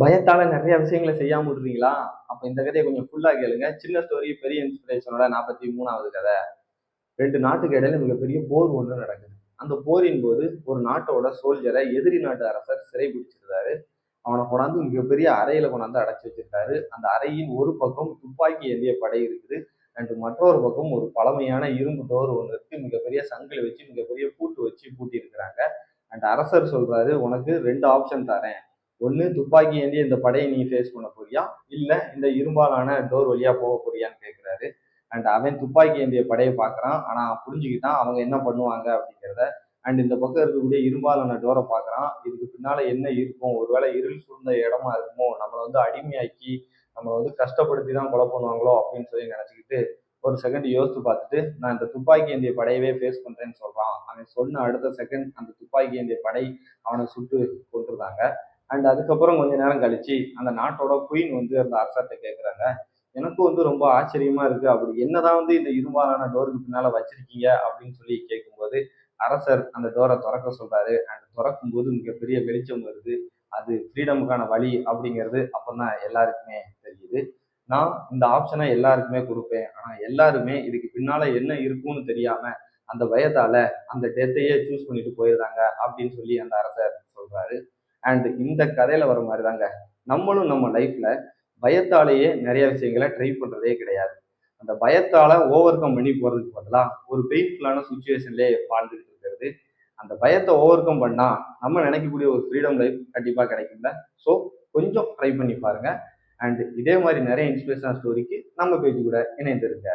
பயத்தால நிறைய விஷயங்களை செய்யாம விடுறீங்களா? அப்ப இந்த கதையை கொஞ்சம் ஃபுல்லா கேளுங்க. சின்ன ஸ்டோரி பெரிய இன்ஸ்பிரேஷனோட 43வது கதை. 2 நாட்டுக்கு இடையில மிகப்பெரிய போர் ஒன்று நடக்குது. அந்த போரின் போது ஒரு நாட்டோட சோல்ஜரை எதிரி நாட்டு அரசர் சிறை பிடிச்சிருந்தாரு. அவனை கொண்டாந்து மிகப்பெரிய அறையில கொண்டாந்து அடைச்சு வச்சிருக்காரு. அந்த அறையின் ஒரு பக்கம் துப்பாக்கி ஏந்திய படை இருக்குது. அண்ட் மற்றொரு பக்கம் ஒரு பழமையான இரும்பு டோர் ஒன்று இருக்கு. மிகப்பெரிய சங்கிலி வச்சு மிகப்பெரிய பூட்டு வச்சு பூட்டி இருக்கிறாங்க. அண்ட் அரசர் சொல்றாரு, உனக்கு 2 ஆப்ஷன் தரேன். ஒண்ணு துப்பாக்கி ஏந்தி இந்த படையை நீ ஃபேஸ் பண்ண போறியா, இல்ல இந்த இரும்பாலான டோர் வழியா போக போறியான்னு கேட்கிறாரு. அண்ட் அவன் துப்பாக்கி ஏந்திய படையை பார்க்கறான். ஆனா புரிஞ்சுக்கிட்டான் அவங்க என்ன பண்ணுவாங்க அப்படிங்கிறத. அண்ட் இந்த பக்கம் இருக்கக்கூடிய இரும்பாலான டோரை பார்க்கறான். இதுக்கு பின்னால என்ன இருக்கும், ஒருவேளை இருள் சூழ்ந்த இடமா இருக்குமோ, நம்மளை அடிமையாக்கி நம்மளை கஷ்டப்படுத்தி தான் கொலை பண்ணுவாங்களோ அப்படின்னு சொல்லி நினைச்சுக்கிட்டு ஒரு செகண்ட் யோசித்து பார்த்துட்டு நான் இந்த துப்பாக்கி ஏந்திய படையவே ஃபேஸ் பண்றேன்னு சொல்றான். அவன் சொன்ன அடுத்த செகண்ட் அந்த துப்பாக்கி ஏந்திய படை அவனை சுட்டு கொண்டிருந்தாங்க. அண்ட் அதுக்கப்புறம் கொஞ்ச நேரம் கழிச்சு அந்த நாட்டோட குயின் அந்த அரசர்கிட்ட கேட்குறாங்க, எனக்கும் ரொம்ப ஆச்சரியமா இருக்கு, அப்படி என்னதான் இந்த இரும்பாலான டோருக்கு பின்னால வச்சிருக்கீங்க அப்படின்னு சொல்லி கேட்கும்போது அரசர் அந்த டோரை திறக்க சொல்றாரு. அண்ட் திறக்கும் போது மிகப்பெரிய வெளிச்சம் வருது. அது ஃப்ரீடமுக்கான வழி அப்படிங்கிறது அப்பதான் எல்லாருக்குமே தெரியுது. நான் இந்த ஆப்ஷனை எல்லாருக்குமே கொடுப்பேன். ஆனா எல்லாருமே இதுக்கு பின்னால என்ன இருக்கும்னு தெரியாம அந்த பயத்தால அந்த டெத்தையே சூஸ் பண்ணிட்டு போயிருந்தாங்க அப்படின்னு சொல்லி அந்த அரசர் சொல்றாரு. அண்ட் இந்த கதையில வர மாதிரி தாங்க நம்மளும் நம்ம லைஃப்ல பயத்தாலேயே நிறைய விஷயங்களை ட்ரை பண்றதே கிடையாது. அந்த பயத்தால ஓவர் கம் பண்ணி போறதுக்கு பதிலா ஒரு பெயின்ஃபுல்லான சுச்சுவேஷன்லேயே வாழ்ந்துட்டு இருக்கிறது. அந்த பயத்தை ஓவர் கம் பண்ணா நம்ம நினைக்கக்கூடிய ஒரு ஃப்ரீடம் லைஃப் கண்டிப்பா கிடைக்கும்ல. ஸோ கொஞ்சம் ட்ரை பண்ணி பாருங்க. அண்ட் இதே மாதிரி நிறைய இன்ஸ்பிரேஷனல் ஸ்டோரிக்கு நம்ம பேஜ் கூட இணைந்திருங்க.